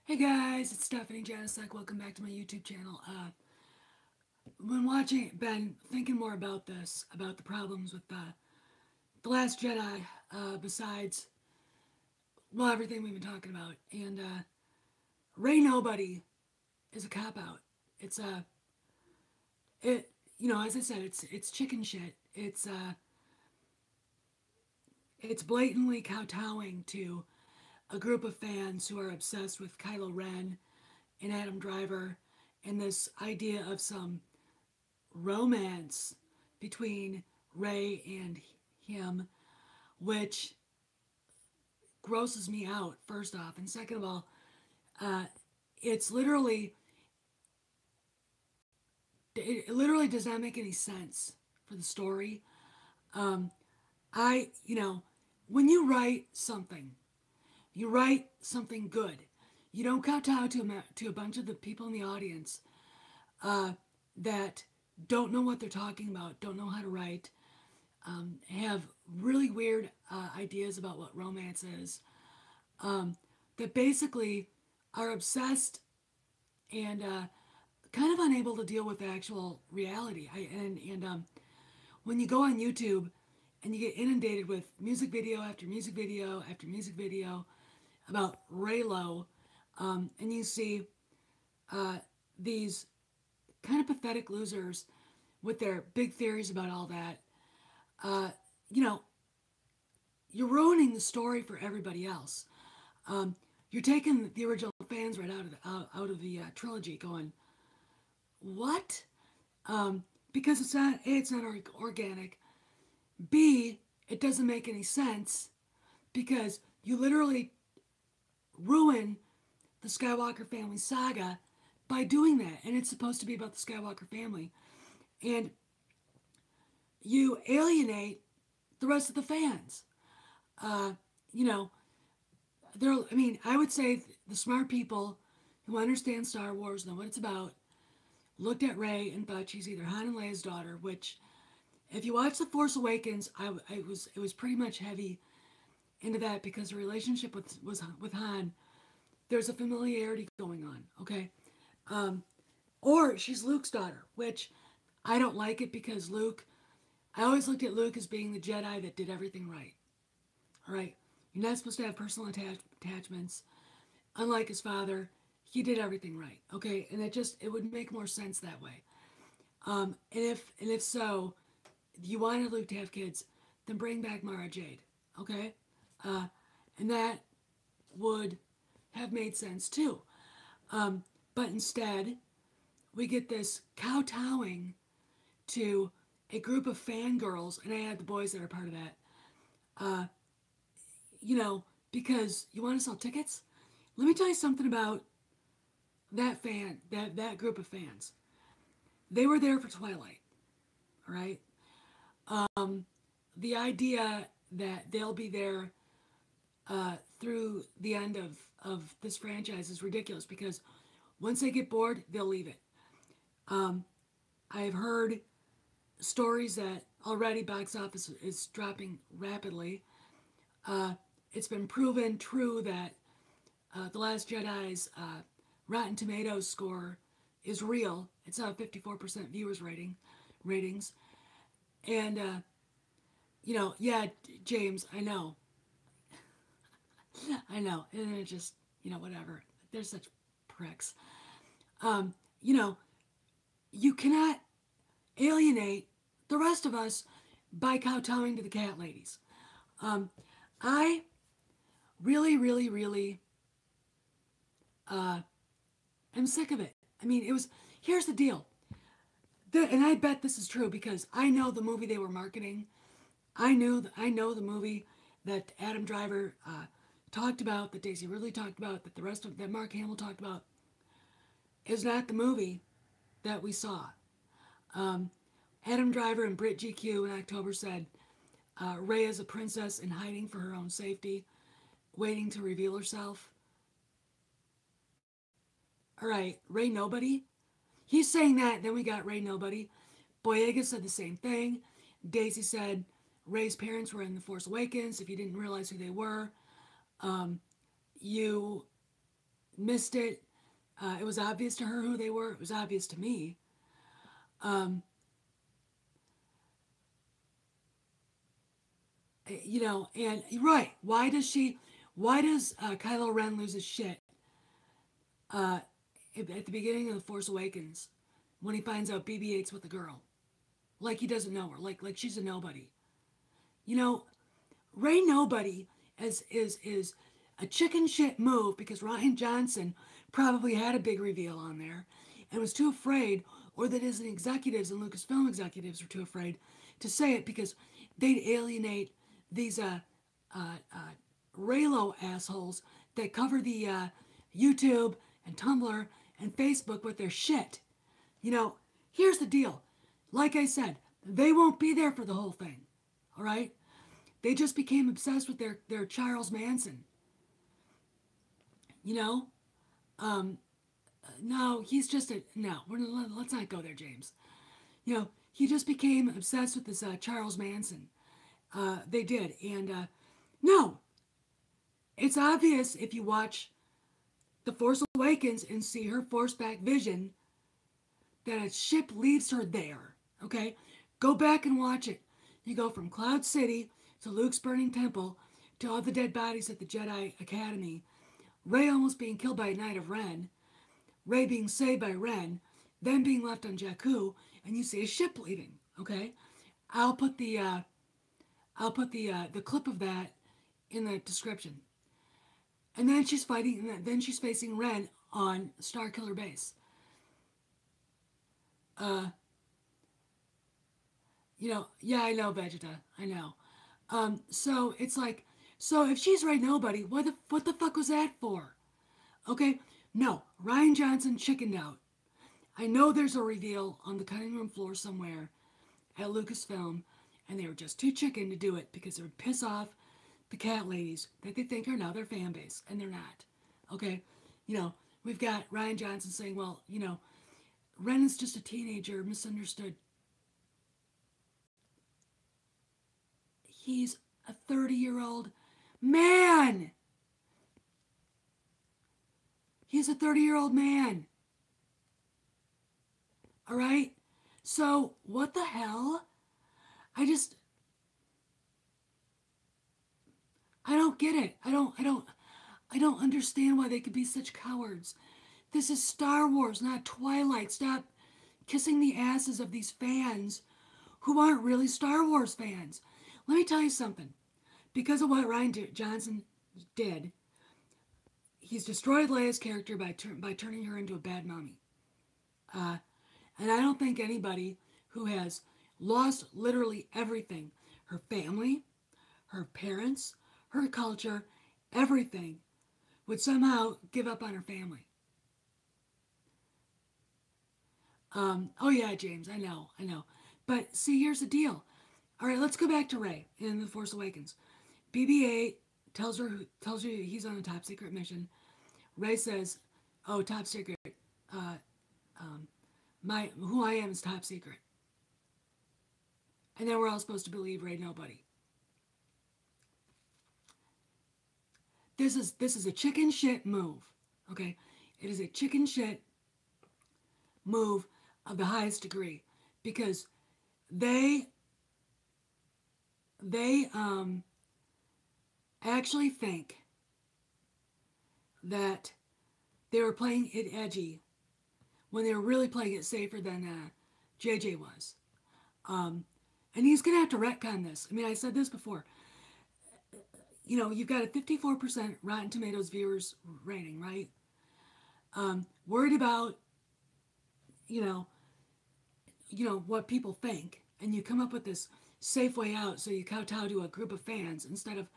Hey guys, it's Stephanie Janisek. Welcome back to my YouTube channel. Been thinking more about this, about the problems with the Last Jedi. Besides, well, everything we've been talking about, and Rey Nobody is a cop out. It's it as I said, it's chicken shit. It's blatantly kowtowing to a group of fans who are obsessed with Kylo Ren and Adam Driver, and this idea of some romance between Ray and him, which grosses me out, first off. And second of all, uh, it's it literally does not make any sense for the story. Um, when you write something good. You don't kowtow to a bunch of the people in the audience uh, that don't know what they're talking about, don't know how to write, have really weird ideas about what romance is, um, that basically are obsessed and kind of unable to deal with actual reality. When you go on YouTube and you get inundated with music video after music video after music video about Raylo, and you see uh, these kind of pathetic losers with their big theories about all that, uh, you know, you're ruining the story for everybody else. Um, you're taking the original fans right out of the trilogy, going what? Because it's not organic. B, it doesn't make any sense because you literally ruin the Skywalker family saga by doing that, and it's supposed to be about the Skywalker family, and you alienate the rest of the fans. Uh, you know, I mean, I would say the smart people who understand Star Wars, know what it's about, looked at Rey and thought she's either Han and Leia's daughter. Which, if you watch The Force Awakens, it was pretty much heavy into that because the relationship with Han, there's a familiarity going on. Okay, um, or she's Luke's daughter, which I don't like it because Luke. I always looked at Luke as being the Jedi that did everything right. All right, you're not supposed to have personal attachments. Unlike his father, he did everything right. Okay, and it would make more sense that way. And if so, you wanted Luke to have kids, then bring back Mara Jade. Okay, uh, and that would have made sense too. Um, but instead, we get this kowtowing to a group of fangirls, and I add the boys that are part of that. Uh, because you want to sell tickets. Let me tell you something about that group of fans. They were there for Twilight, all right? The idea that they'll be there through the end of this franchise is ridiculous because once they get bored, they'll leave it. Um, I've heard stories that already box office is dropping rapidly. Uh, it's been proven true that The Last Jedi's Rotten Tomatoes score is real. It's a 54% viewers ratings. And, yeah, James, I know. I know. And it just, whatever. They're such pricks. Um, you know, you cannot alienate the rest of us by kowtowing to the cat ladies. Um, I really, really, really uh, am sick of it. I mean, here's the deal. And I bet this is true because I know the movie they were marketing. I know the movie that Adam Driver talked about, that Daisy Ridley talked about, that Mark Hamill talked about, is not the movie that we saw. Um, Adam Driver and Brit GQ in October said Rey is a princess in hiding for her own safety, waiting to reveal herself. All right, Rey Nobody. He's saying that. Then we got Rey Nobody. Boyega said the same thing. Daisy said Rey's parents were in The Force Awakens. If you didn't realize who they were, um, you missed it. It was obvious to her who they were. It was obvious to me. Um, and right, why does she? Why does Kylo Ren lose his shit uh, at the beginning of the Force Awakens when he finds out BB-8's with a girl? Like he doesn't know her. Like she's a nobody. You know, Rey Nobody is a chicken shit move because Ryan Johnson probably had a big reveal on there and was too afraid, or that his executives and Lucasfilm executives were too afraid to say it because they'd alienate these Raylo assholes that cover the YouTube and Tumblr and Facebook with their shit. You know, here's the deal. Like I said, they won't be there for the whole thing. All right? They just became obsessed with their Charles Manson. You know? Um, no, he's just a. No, let's not go there, James. He just became obsessed with this Charles Manson. They did. And no, it's obvious if you watch The Force Awakens and see her force back vision that a ship leaves her there. Okay? Go back and watch it. You go from Cloud City to Luke's burning temple to all the dead bodies at the Jedi Academy, Rey almost being killed by a Knight of Ren, Rey being saved by Ren, then being left on Jakku, and you see a ship leaving. Okay? I'll put the uh, the clip of that in the description. And then she's fighting. Then she's facing Ren on Starkiller Base. Uh, yeah, I know, Vegeta. I know. So it's like, so if she's right nobody, what the fuck was that for? Okay, no, Ryan Johnson chickened out. I know there's a reveal on the cutting room floor somewhere at Lucasfilm, and they were just too chicken to do it because it would piss off the cat ladies that they think are now their fan base, and they're not. Okay, we've got Ryan Johnson saying, well, Ren is just a teenager, misunderstood. He's a 30-year-old man. He's a 30-year-old man. All right? So, what the hell? I just I don't get it. I don't understand why they could be such cowards. This is Star Wars, not Twilight. Stop kissing the asses of these fans who aren't really Star Wars fans. Let me tell you something. Because of what Ryan Johnson did, he's destroyed Leia's character by turning her into a bad mommy. Uh, and I don't think anybody who has lost literally everything, her family, her parents, her culture, everything, would somehow give up on her family. Oh yeah, James, I know. But see, here's the deal. All right, let's go back to Rey in The Force Awakens. BB-8 tells you he's on a top secret mission. Rey says, "Oh, top secret. Uh, um, my who I am is top secret." And then we're all supposed to believe Rey Nobody. This is a chicken shit move. Okay, it is a chicken shit move of the highest degree because they they actually think that they were playing it edgy when they were really playing it safer than JJ was. Um, and he's gonna have to retcon this. I mean, I said this before. You've got a 54% Rotten Tomatoes viewers rating, right? Worried about you know what people think, and you come up with this safe way out, so you kowtow to a group of fans instead of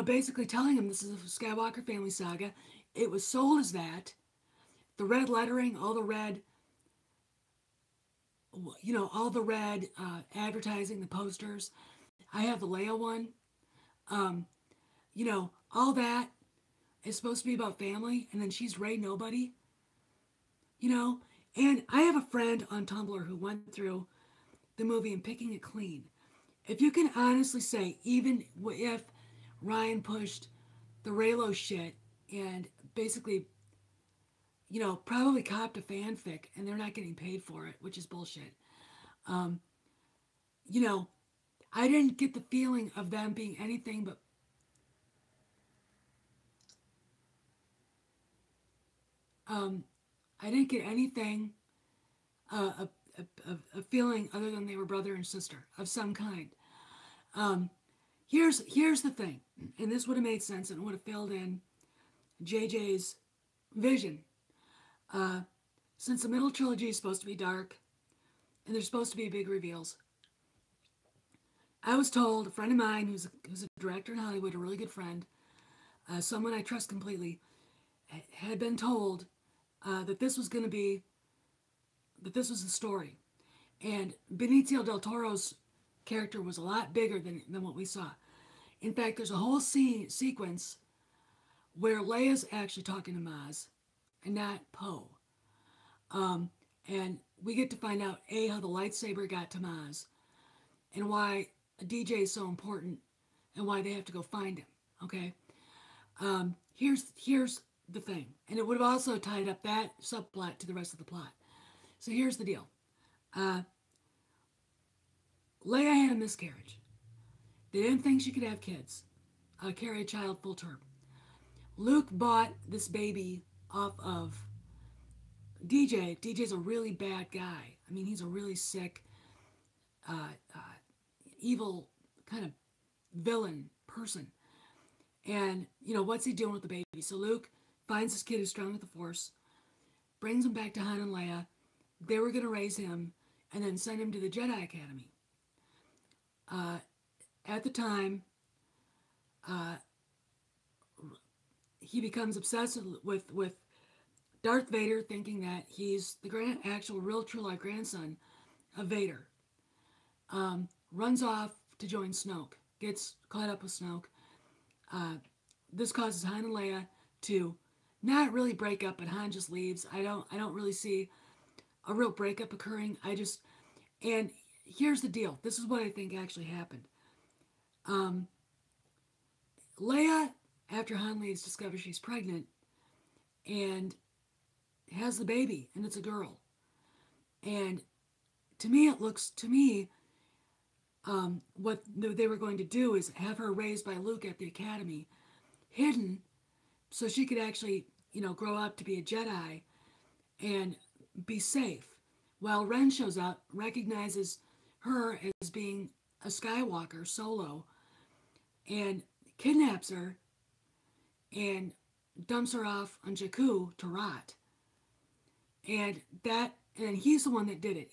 basically telling them this is a Skywalker family saga. It was sold as that. The red lettering, all the red advertising, the posters. I have the Leia one. Um, all that is supposed to be about family, and then she's Rey Nobody. You know, and I have a friend on Tumblr who went through the movie and picking it clean. If you can honestly say, even if Ryan pushed the Raylo shit and basically probably copped a fanfic and they're not getting paid for it, which is bullshit. Um, you know, I didn't get the feeling of them being anything but um, I didn't get anything a feeling other than they were brother and sister of some kind. Um, here's the thing, and this would have made sense and would have filled in JJ's vision. Uh, since the middle trilogy is supposed to be dark and there's supposed to be big reveals, I was told a friend of mine who's a director in Hollywood, a really good friend, someone I trust completely, had been told that this was going to be that this was the story, and Benicio del Toro's character was a lot bigger than what we saw. In fact, there's a whole sequence where Leia's actually talking to Maz and not Poe. Um, and we get to find out how the lightsaber got to Maz and why a DJ is so important and why they have to go find him. Okay. Here's the thing, and it would have also tied up that subplot to the rest of the plot. So here's the deal. Uh, Leia had a miscarriage. They didn't think she could have kids, carry a child full term. Luke bought this baby off of DJ. DJ's a really bad guy. I mean, he's a really sick, uh, uh, evil kind of villain person. And, what's he doing with the baby? So Luke finds this kid who's strong with the Force, brings him back to Han and Leia. They were going to raise him and then send him to the Jedi Academy. Uh, at the time, uh, he becomes obsessed with Darth Vader, thinking that he's the actual real true life grandson of Vader. Runs off to join Snoke, gets caught up with Snoke. This causes Han and Leia to not really break up, but Han just leaves. I don't really see a real breakup occurring. And here's the deal. This is what I think actually happened. Um, Leia, after Han leaves, discovers she's pregnant and has the baby, and it's a girl. And to me, what they were going to do is have her raised by Luke at the academy, hidden, so she could actually, grow up to be a Jedi and be safe. While Ren shows up, recognizes her as being a Skywalker solo, and kidnaps her and dumps her off on Jakku to rot. And he's the one that did it.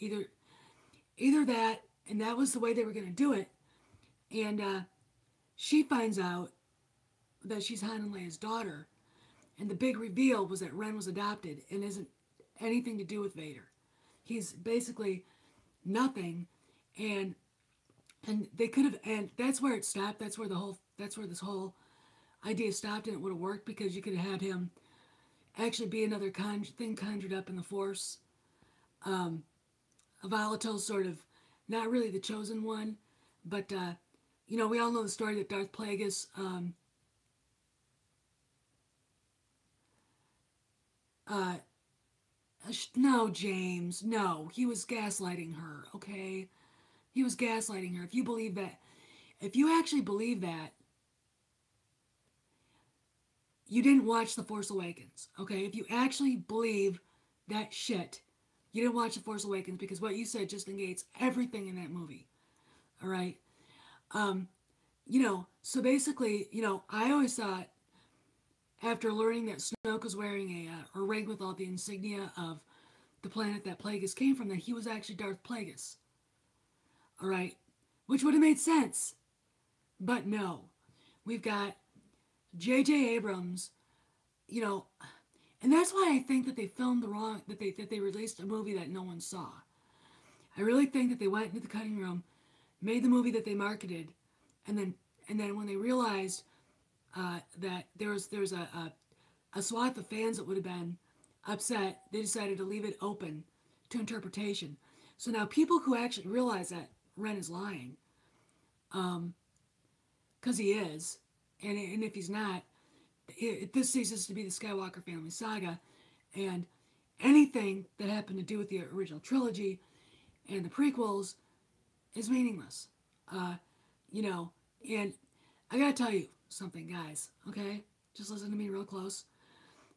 Either that, and that was the way they were going to do it. And she finds out that she's Han and Leia's daughter, and the big reveal was that Ren was adopted and isn't anything to do with Vader. He's basically nothing, and they could have, and that's where it stopped. That's where this whole idea stopped, and it would have worked because you could have had him actually be another thing conjured up in the Force. A volatile sort of, not really the chosen one, but we all know the story that Darth Plagueis. Uh, no, James, no, he was gaslighting her. Okay, he was gaslighting her. If you believe that, if you actually believe that, you didn't watch The Force Awakens. Okay, if you actually believe that shit, you didn't watch The Force Awakens because what you said just negates everything in that movie. All right. Um, so basically, I always thought after learning that Snoke was wearing a ring with all the insignia of the planet that Plagueis came from, that he was actually Darth Plagueis. All right, which would have made sense, but no, we've got J.J. Abrams, you know, and that's why I think that they filmed the wrong that they released a movie that no one saw. I really think that they went into the cutting room, made the movie that they marketed, and then when they realized that there was a swath of fans that would have been upset, they decided to leave it open to interpretation. So now people who actually realize that Ren is lying, because he is, and if he's not, this ceases to be the Skywalker family saga, And anything that happened to do with the original trilogy and the prequels is meaningless. Uh, you know, and I gotta tell you something, guys, okay? Just listen to me real close.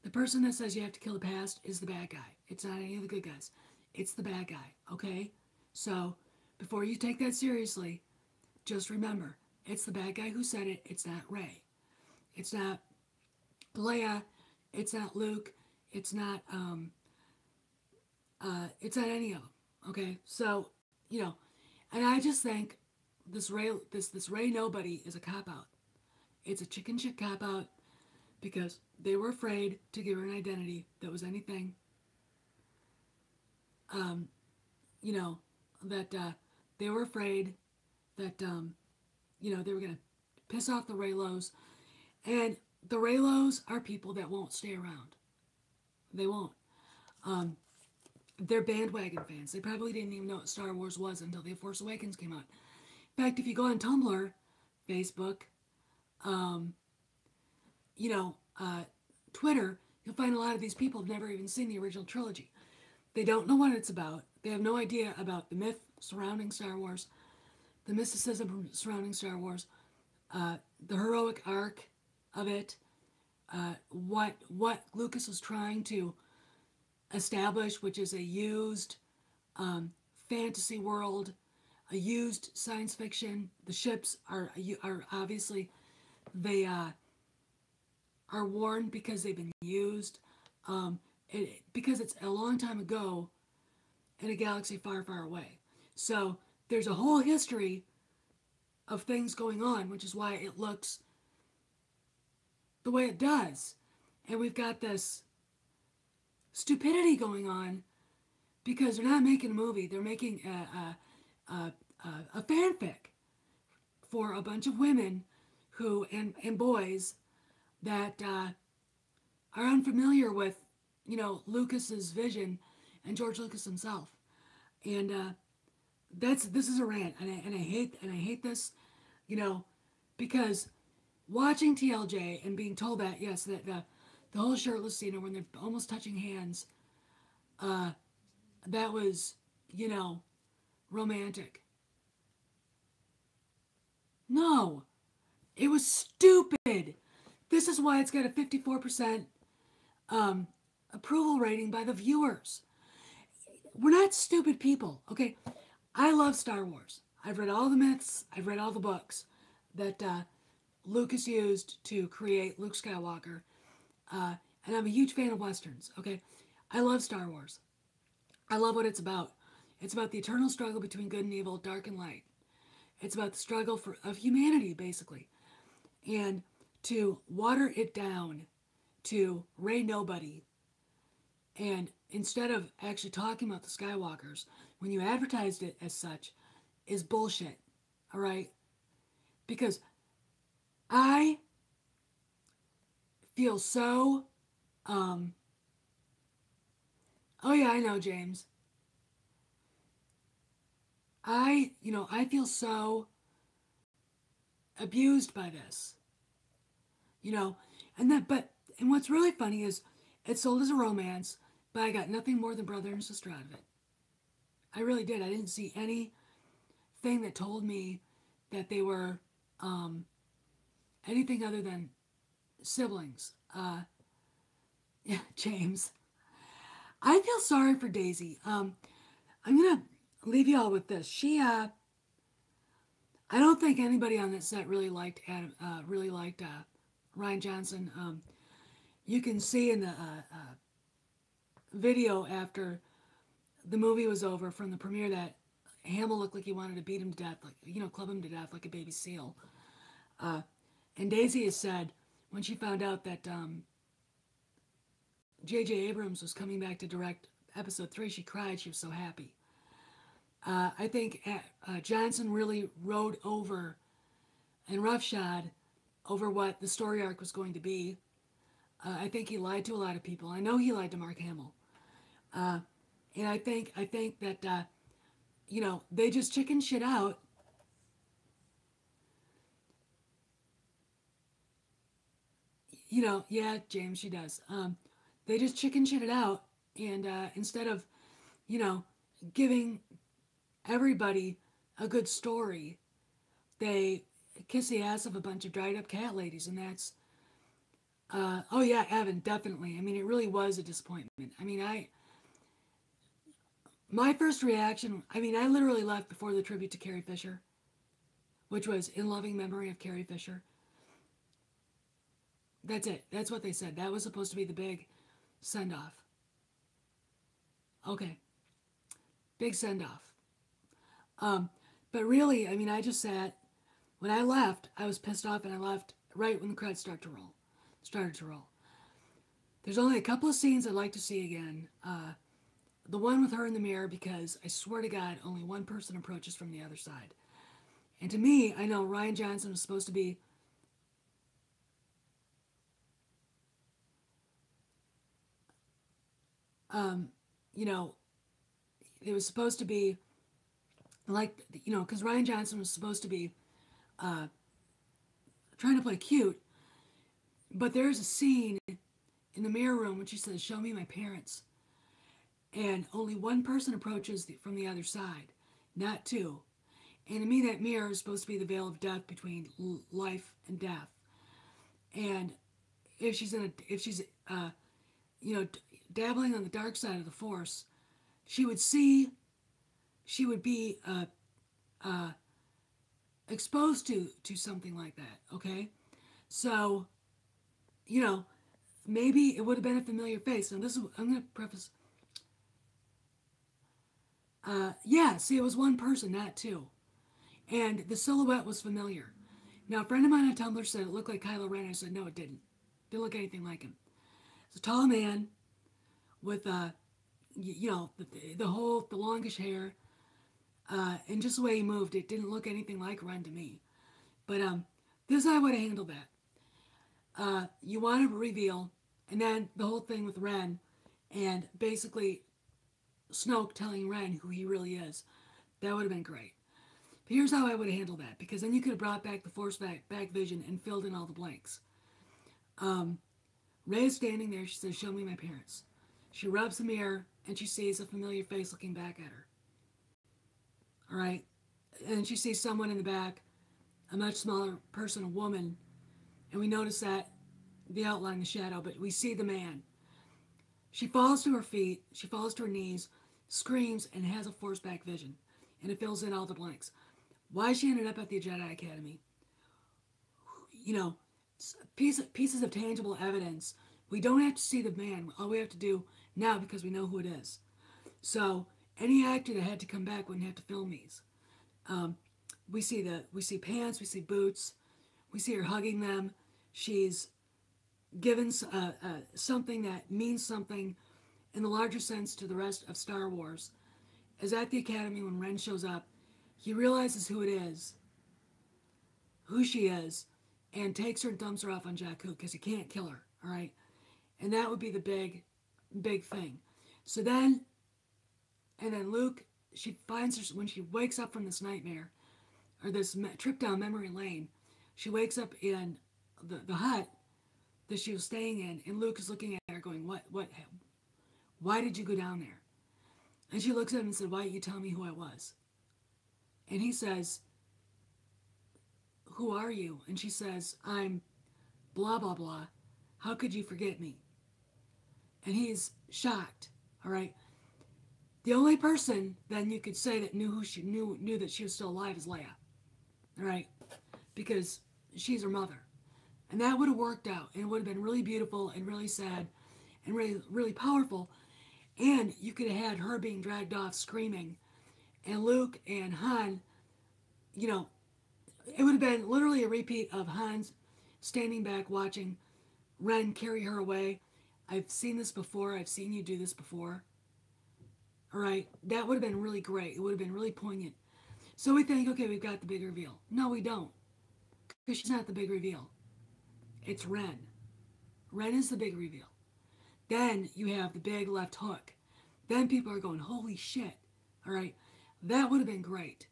The person that says you have to kill the past is the bad guy. It's not any of the good guys. It's the bad guy, okay? So, before you take that seriously, just remember, it's the bad guy who said it. It's not Rey. It's not Leia. It's not Luke. It's not it's not any of them. Okay, so and I just think this Rey Nobody is a cop out. It's a chicken shit cop out because they were afraid to give her an identity that was anything, um, you know, that they were afraid that they were gonna piss off the Raylos, and the Raylos are people that won't stay around. They won't. Um, they're bandwagon fans. They probably didn't even know what Star Wars was until The Force Awakens came out. In fact, if you go on Tumblr, Facebook, um, you know, Twitter, you'll find a lot of these people have never even seen the original trilogy. They don't know what it's about. They have no idea about the myth surrounding Star Wars, the mysticism surrounding Star Wars, the heroic arc of it, what Lucas was trying to establish, which is a used fantasy world, a used science fiction. The ships are obviously they are worn because they've been used. Because it's a long time ago in a galaxy far, far away. So there's a whole history of things going on, which is why it looks the way it does. And we've got this stupidity going on because they're not making a movie; they're making a fanfic for a bunch of women who and boys that are unfamiliar with Lucas's vision and George Lucas himself. And this is a rant, and I hate this, you know, because watching TLJ and being told that yes that the whole shirtless scene when they're almost touching hands, uh, that was romantic. No, it was stupid. This is why it's got a 54% um, approval rating by the viewers. We're not stupid people, okay? I love Star Wars. I've read all the myths. I've read all the books that Lucas used to create Luke Skywalker, and I'm a huge fan of westerns. Okay, I love Star Wars. I love what it's about. It's about the eternal struggle between good and evil, dark and light. It's about the struggle of humanity, basically, and to water it down to Rey Nobody, and instead of actually talking about the Skywalkers, when you advertised it as such, is bullshit. All right, because I feel so. Um, oh yeah, I know, James. I feel so abused by this. You know, and what's really funny is it's sold as a romance, but I got nothing more than brother and sister out of it. I really did. I didn't see anything that told me that they were um, anything other than siblings. Yeah, James. I feel sorry for Daisy. I'm gonna leave you all with this. I don't think anybody on that set really liked Ryan Johnson. You can see in the video after the movie was over from the premiere that Hamill looked like he wanted to beat him to death, like club him to death like a baby seal. Uh, and Daisy has said when she found out that J.J. Abrams was coming back to direct Episode 3, she cried. She was so happy. I think Johnson really rode over and roughshod over what the story arc was going to be. I think he lied to a lot of people. I know he lied to Mark Hamill, uh, and I think that they just chicken shit out. Yeah, James, she does. they just chicken shit it out, and instead of, you know, giving everybody a good story, they kiss the ass of a bunch of dried up cat ladies, and that's oh yeah, Evan, definitely. I mean, it really was a disappointment. I mean, I my first reaction, I mean, I literally left before the tribute to Carrie Fisher, which was in loving memory of Carrie Fisher. That's it. That's what they said. That was supposed to be the big send off. Okay, big send off. Um, but really, I mean, I just sat. When I left, I was pissed off, and I left right when the credits started to roll. There's only a couple of scenes I'd like to see again. The one with her in the mirror, because I swear to God, only one person approaches from the other side. And to me, I know Ryan Johnson was supposed to be, um, you know, it was supposed to be like, because Ryan Johnson was supposed to be uh, trying to play cute, but there's a scene in the mirror room when she says, "Show me my parents," and only one person approaches from the other side, not two. And to me, that mirror is supposed to be the veil of death between life and death. And if she's you know dabbling on the dark side of the force, she would see, she would be uh, exposed to something like that. Okay, so you know maybe it would have been a familiar face. Now this is, I'm going to preface. Yeah, see, it was one person, not two, and the silhouette was familiar. Now, a friend of mine on Tumblr said it looked like Kylo Ren. I said no, it didn't. Didn't look anything like him. It's a tall man with the whole the longish hair, and just the way he moved, it didn't look anything like Ren to me. But this is how I would have handled that. You want to reveal, and then the whole thing with Ren, and basically Snoke telling Ren who he really is. That would have been great. But here's how I would have handled that, because then you could have brought back the Force back vision and filled in all the blanks. Um, Rey is standing there. She says, "Show me my parents." She rubs the mirror and she sees a familiar face looking back at her. All right, and she sees someone in the back, a much smaller person, a woman, and we notice that the outline, the shadow, but we see the man. She falls to her feet. She falls to her knees, screams, and has a Force back vision, and it fills in all the blanks. Why she ended up at the Jedi Academy, you know, pieces of tangible evidence. We don't have to see the man. All we have to do now, because we know who it is. So any actor that had to come back wouldn't have to film these. Um, we see pants, we see boots, we see her hugging them. She's given something that means something in the larger sense to the rest of Star Wars. Is at the Academy when Ren shows up, he realizes who it is, who she is, and takes her and dumps her off on Jakku because he can't kill her. All right, and that would be the big thing. So then, and then Luke, she finds her when she wakes up from this nightmare or this trip down memory lane. She wakes up in the hut that she was staying in, and Luke is looking at her, going, "What? Why did you go down there?" And she looks at him and said, "Why didn't you tell me who I was?" And he says, "Who are you?" And she says, "I'm blah blah blah. How could you forget me?" And he's shocked. All right. The only person then you could say that knew who she knew that she was still alive is Leia. All right, because she's her mother, and that would have worked out, and it would have been really beautiful and really sad, and really powerful. And you could have had her being dragged off screaming, and Luke and Han, you know, it would have been literally a repeat of Han's standing back watching Ren carry her away. I've seen this before. I've seen you do this before. All right, that would have been really great. It would have been really poignant. So we think, okay, we've got the big reveal. No, we don't, because she's not the big reveal. It's Ren. Ren is the big reveal. Then you have the big left hook. Then people are going, "Holy shit!" All right, that would have been great.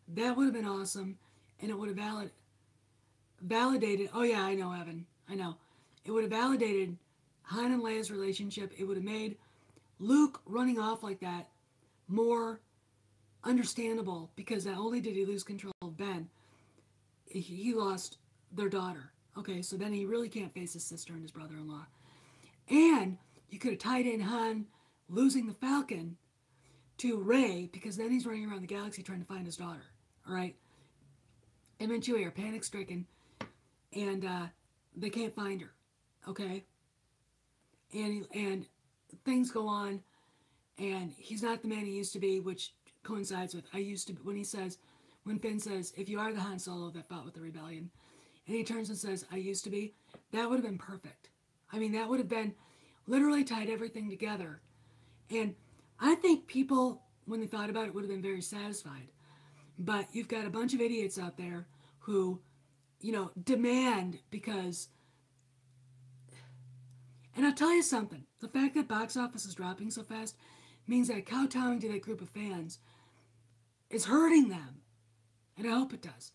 That would have been awesome, and it would have validated. Oh yeah, I know, Evan. I know. It would have validated Han and Leia's relationship. It would have made Luke running off like that more understandable because not only did he lose control of Ben, he lost their daughter. Okay, so then he really can't face his sister and his brother-in-law. And you could have tied in Han losing the Falcon to Rey because then he's running around the galaxy trying to find his daughter. All right, Em and Chewie are panic-stricken, and they can't find her. Okay, and things go on, and he's not the man he used to be, which coincides with I used to when he says when Finn says if you are the Han Solo that fought with the rebellion, and he turns and says I used to be, that would have been perfect. I mean that would have been literally tied everything together, and I think people when they thought about it would have been very satisfied. But you've got a bunch of idiots out there who, demand because. And I'll tell you something. The fact that box office is dropping so fast means that kowtowing to that group of fans is hurting them. And I hope it does.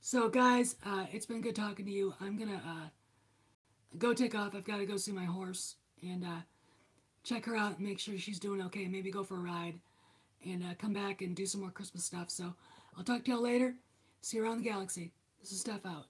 So, guys, it's been good talking to you. I'm going to go take off. I've got to go see my horse and check her out and make sure she's doing okay. Maybe go for a ride and come back and do some more Christmas stuff. So, I'll talk to y'all later. See you around the galaxy. This is Steph out.